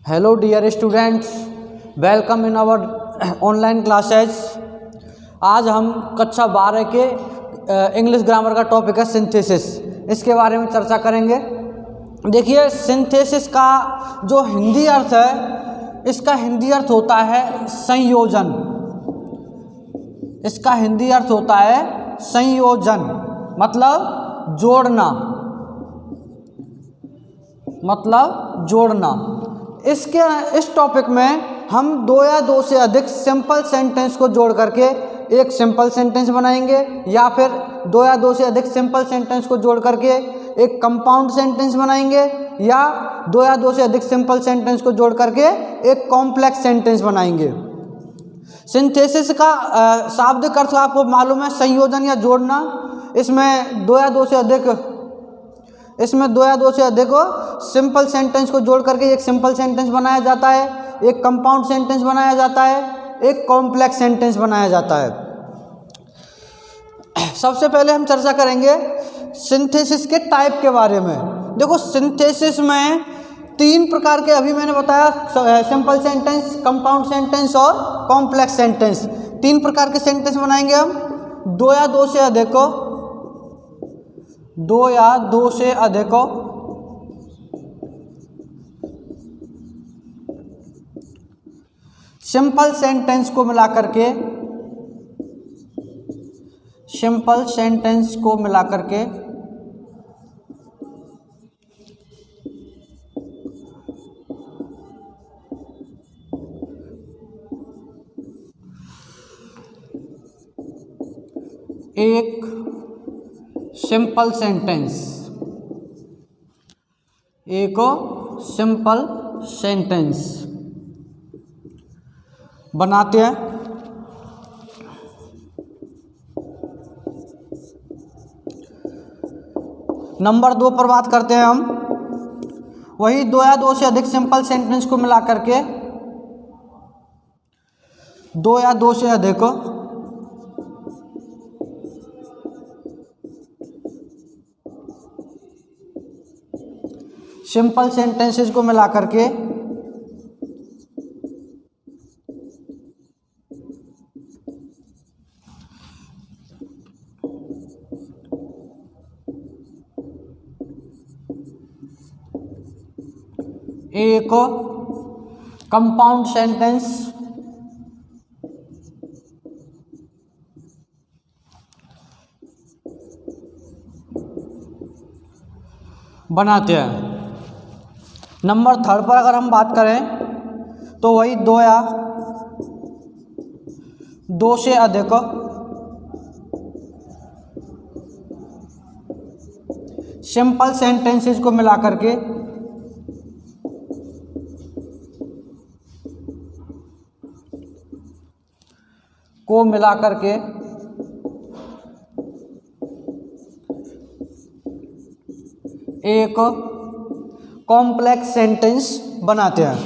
Hello dear students, welcome in our online classes. आज हम कक्षा 12 के इंग्लिश ग्रामर का टॉपिक है सिंथेसिस। इसके बारे में चर्चा करेंगे। देखिए, सिंथेसिस का जो हिंदी अर्थ है, इसका हिंदी अर्थ होता है संयोजन। इसका हिंदी अर्थ होता है संयोजन, मतलब जोड़ना, इस टॉपिक में हम दो या दो से अधिक सिंपल सेंटेंस को जोड़ करके एक सिंपल सेंटेंस बनाएंगे, या फिर दो या दो से अधिक सिंपल सेंटेंस को जोड़ करके एक कंपाउंड सेंटेंस बनाएंगे, या दो या दो से अधिक सिंपल सेंटेंस को जोड़ करके एक कॉम्प्लेक्स सेंटेंस बनाएंगे। सिंथेसिस का शाब्दिक अर्थ आपको मालूम है, संयोजन या जोड़ना। इसमें दो या दो से अधिक सिंपल सेंटेंस को जोड़ करके एक सिंपल सेंटेंस बनाया जाता है, एक कंपाउंड सेंटेंस बनाया जाता है, एक कॉम्प्लेक्स सेंटेंस बनाया जाता है। सबसे पहले हम चर्चा करेंगे सिंथेसिस के टाइप के बारे में। देखो, सिंथेसिस में तीन प्रकार के, अभी मैंने बताया, सिंपल सेंटेंस, कंपाउंड सेंटेंस और कॉम्प्लेक्स सेंटेंस। तीन प्रकार के सेंटेंस बनाएंगे हम। दो या दो से अधिक सिंपल सेंटेंस को मिलाकर के एक सिंपल सेंटेंस बनाते हैं। नंबर 2 पर बात करते हैं हम। वही दो या दो से अधिक सिंपल सेंटेंस को मिला करके दो या दो से अधिक सिंपल सेंटेंसेस को मिला करके एक कंपाउंड सेंटेंस बनाते हैं। नंबर 3 पर अगर हम बात करें तो वही दो या दो से अधिक सिंपल सेंटेंसेस को मिला करके एक कॉम्प्लेक्स सेंटेंस बनाते हैं।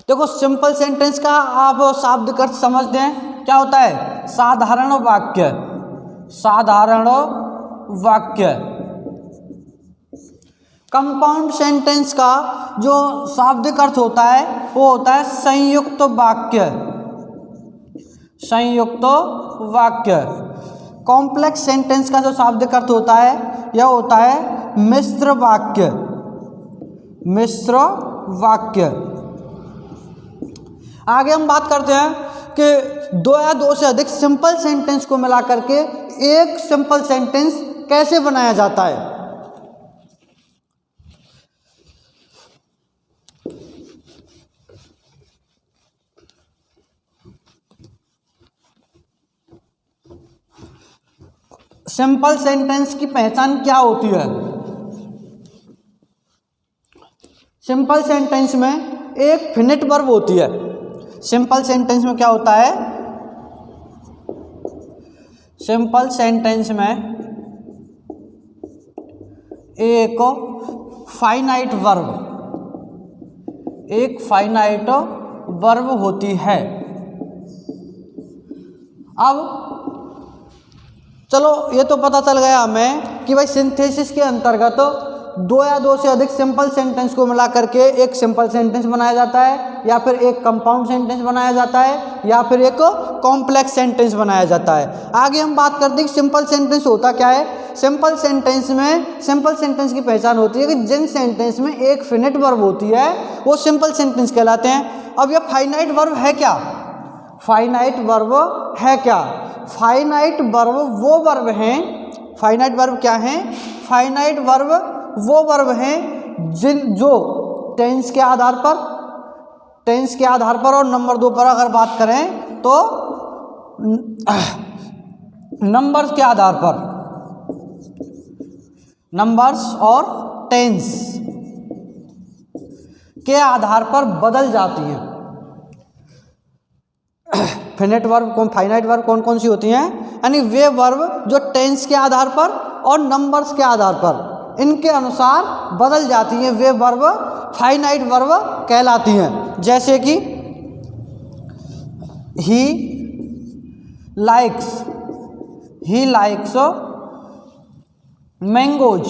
देखो, सिंपल सेंटेंस का आप शाब्दिक अर्थ समझते हैं, क्या होता है? साधारण वाक्य। कंपाउंड सेंटेंस का जो शाब्दिक अर्थ होता है वो होता है संयुक्त वाक्य। कॉम्प्लेक्स सेंटेंस का जो शाब्दिक अर्थ होता है यह होता है मिश्र वाक्य। आगे हम बात करते हैं कि दो या दो से अधिक सिंपल सेंटेंस को मिला करके एक सिंपल सेंटेंस कैसे बनाया जाता है। सिंपल सेंटेंस की पहचान क्या होती है? सिंपल सेंटेंस में एक फिनिट वर्ब होती है। सिंपल सेंटेंस में क्या होता है? सिंपल सेंटेंस में एक फाइनाइट वर्ब होती है। अब चलो ये तो पता चल गया हमें कि भाई सिंथेसिस के अंतर्गत दो या दो से अधिक सिंपल सेंटेंस को मिला करके एक सिंपल सेंटेंस बनाया जाता है, या फिर एक कंपाउंड सेंटेंस बनाया जाता है, या फिर एक कॉम्प्लेक्स सेंटेंस बनाया जाता है। आगे हम बात करते हैं कि सिंपल सेंटेंस होता क्या है। सिंपल सेंटेंस की पहचान होती है कि जिन सेंटेंस में एक फिनिट वर्ब होती है वो सिंपल सेंटेंस कहलाते हैं। अब ये फाइनाइट वर्ब है क्या? फाइनाइट वर्ब है क्या? फाइनाइट वर्ब वो वर्ब हैं, फाइनाइट वर्ब क्या हैं? फाइनाइट वर्ब वो वर्ब हैं जो टेंस के आधार पर और नंबर 2 पर अगर बात करें तो नंबर्स के आधार पर, नंबर्स और टेंस के आधार पर बदल जाती हैं। फाइनाइट वर्ब कौन कौन सी होती हैं? यानी वे वर्ब जो टेंस के आधार पर और नंबर्स के आधार पर इनके अनुसार बदल जाती हैं, वे वर्ब फाइनाइट वर्ब कहलाती हैं। जैसे कि ही लाइक्स मैंगोज।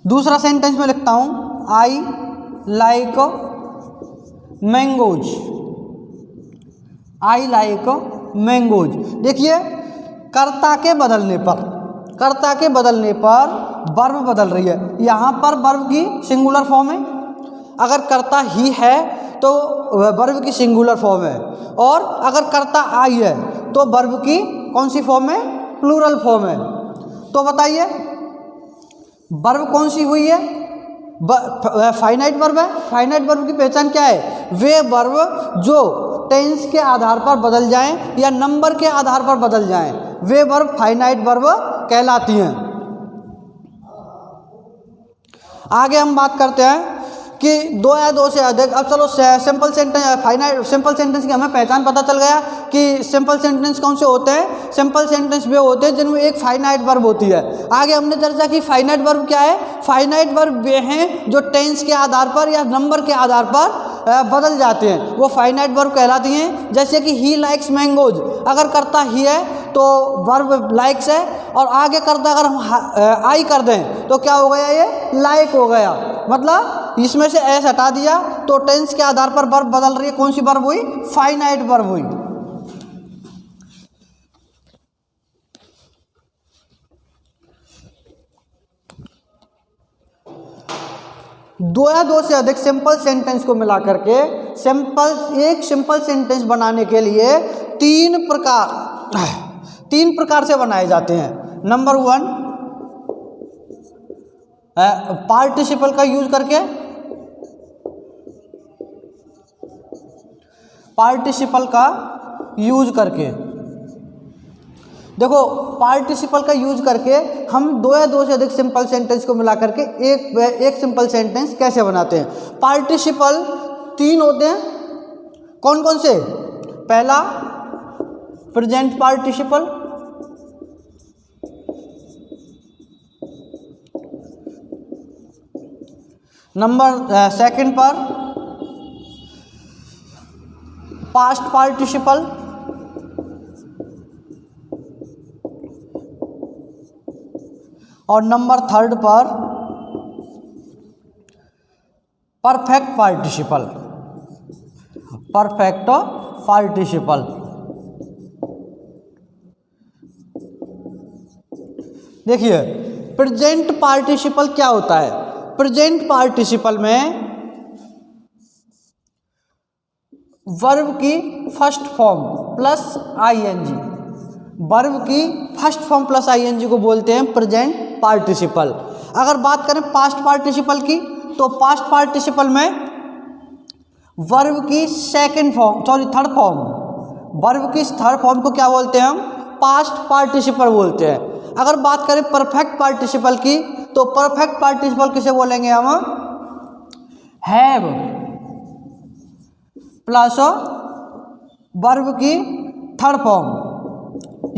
दूसरा सेंटेंस में लिखता हूं I like mangoes. I like mangoes. देखिए कर्ता के बदलने पर वर्ब बदल रही है। यहाँ पर वर्ब की सिंगुलर फॉर्म है, अगर कर्ता ही है तो वर्ब की सिंगुलर फॉर्म है, और अगर कर्ता आई है तो वर्ब की कौन सी फॉर्म है? प्लूरल फॉर्म है। तो बताइए वर्ब कौन सी हुई है? फाइनाइट वर्ब है। फाइनाइट वर्ब की पहचान क्या है? वे वर्ब जो टेंस के आधार पर बदल जाएं या नंबर के आधार पर बदल जाएं, वे वर्ब फाइनाइट वर्ब कहलाती हैं। आगे हम बात करते हैं कि दो या दो से अधिक। अब चलो सिंपल सेंटेंस की हमें पहचान पता चल गया कि सिंपल सेंटेंस कौन से होते हैं। सिंपल सेंटेंस वे होते हैं जिनमें एक फाइनाइट वर्ब होती है। आगे हमने चर्चा की फाइनाइट वर्ब क्या है। फाइनाइट वर्ब वे हैं जो टेंस के आधार पर या नंबर के आधार पर बदल जाते हैं, वो फाइनाइट वर्ब कहलाती हैं। जैसे कि ही लाइक्स मैंगोज, अगर करता ही है तो वर्ब लाइक्स है, और आगे करता अगर हम आई कर दें तो क्या हो गया? ये लाइक हो गया। मतलब इसमें से एस हटा दिया तो टेंस के आधार पर वर्ब बदल रही है। कौन सी वर्ब हुई? फाइनाइट वर्ब हुई। दो या दो से अधिक सिंपल सेंटेंस को मिला करके एक सिंपल सेंटेंस बनाने के लिए तीन प्रकार से बनाए जाते हैं। नंबर 1 पार्टिसिपल का यूज करके, देखो पार्टिसिपल का यूज करके हम दो या दो से अधिक सिंपल सेंटेंस को मिला करके एक सिंपल सेंटेंस कैसे बनाते हैं। पार्टिसिपल 3 होते हैं। कौन कौन से? पहला प्रेजेंट पार्टिसिपल, नंबर सेकंड पर पास्ट पार्टिसिपल, और नंबर 3 पर परफेक्ट पार्टिसिपल। देखिए प्रेजेंट पार्टिसिपल क्या होता है। प्रेजेंट पार्टिसिपल में वर्ब की first form plus ING, verb की फर्स्ट फॉर्म प्लस आईएनजी को बोलते हैं प्रेजेंट पार्टिसिपल। अगर बात करें पास्ट पार्टिसिपल की, तो पास्ट पार्टिसिपल में वर्ब की थर्ड फॉर्म, वर्ब की थर्ड फॉर्म को क्या बोलते हैं हम? पास्ट पार्टिसिपल बोलते हैं। अगर बात करें परफेक्ट पार्टिसिपल की, तो परफेक्ट पार्टिसिपल किसे बोलेंगे हम? हैव प्लस वर्ब की थर्ड फॉर्म,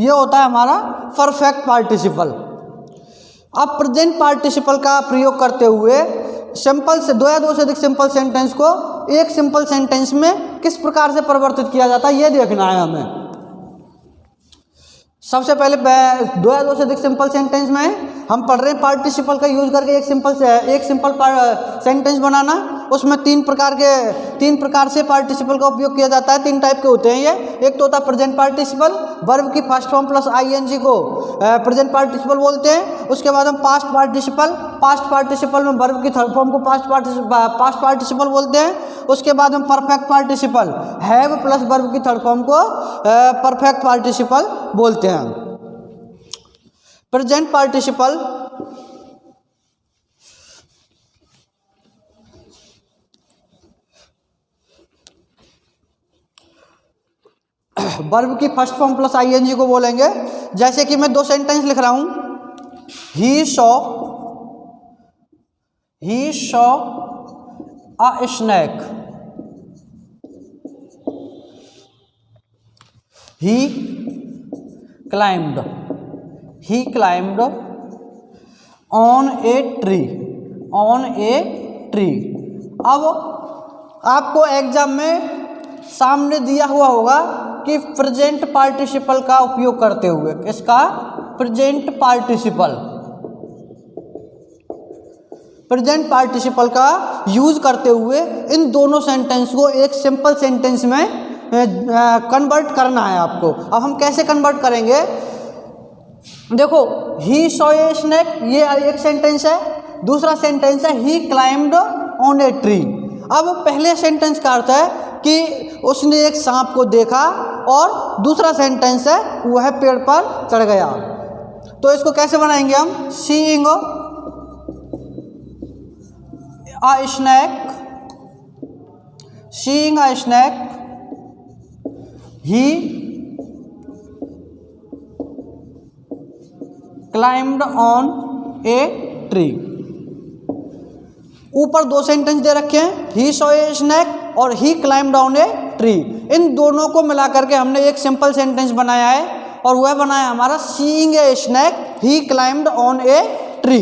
ये होता है हमारा परफेक्ट पार्टिसिपल। अब प्रेजेंट पार्टिसिपल का प्रयोग करते हुए सिंपल से 2 या 2 से अधिक सिंपल सेंटेंस को एक सिंपल सेंटेंस में किस प्रकार से परिवर्तित किया जाता है ये देखना है हमें। सबसे पहले 2 या 2 से अधिक सिंपल सेंटेंस में हम पढ़ रहे हैं पार्टिसिपल का यूज करके एक सिंपल सेंटेंस बनाना। उसमें तीन प्रकार से पार्टिसिपल का उपयोग किया जाता है। 3 टाइप के होते हैं ये। एक तो होता है प्रेजेंट पार्टिसिपल, वर्ब की फर्स्ट फॉर्म प्लस आईएनजी को प्रेजेंट पार्टिसिपल बोलते हैं। उसके बाद हम पास्ट पार्टिसिपल में वर्ब की थर्ड फॉर्म को पास्ट पार्टिसिपल बोलते हैं। उसके बाद हम perfect participle, have plus verb की थर्ड फॉर्म को परफेक्ट पार्टिसिपल बोलते हैं। प्रेजेंट पार्टिसिपल वर्ब की फर्स्ट फॉर्म प्लस आईएनजी को बोलेंगे। जैसे कि मैं 2 सेंटेंस लिख रहा हूं, he saw a snake, he climbed on a tree। अब आपको एग्जाम में सामने दिया हुआ होगा कि प्रेजेंट पार्टिसिपल का उपयोग करते हुए, इसका प्रेजेंट पार्टिसिपल का यूज करते हुए इन दोनों सेंटेंस को एक सिंपल सेंटेंस में कन्वर्ट करना है आपको। अब हम कैसे कन्वर्ट करेंगे, देखो ही सॉ ए स्नैक ये एक सेंटेंस है, दूसरा सेंटेंस है ही क्लाइम्ड ऑन ए ट्री। अब पहले सेंटेंस का अर्थ है कि उसने एक सांप को देखा और दूसरा सेंटेंस है वह पेड़ पर चढ़ गया। तो इसको कैसे बनाएंगे हम, seeing a snake he climbed on a tree. ऊपर 2 सेंटेंस दे रखे हैं, ही सॉ ए स्नैक और ही क्लाइम्ड ऑन ए ट्री। इन दोनों को मिला करके हमने एक सिंपल सेंटेंस बनाया है और वह बनाया हमारा seeing a snack he climbed on a tree.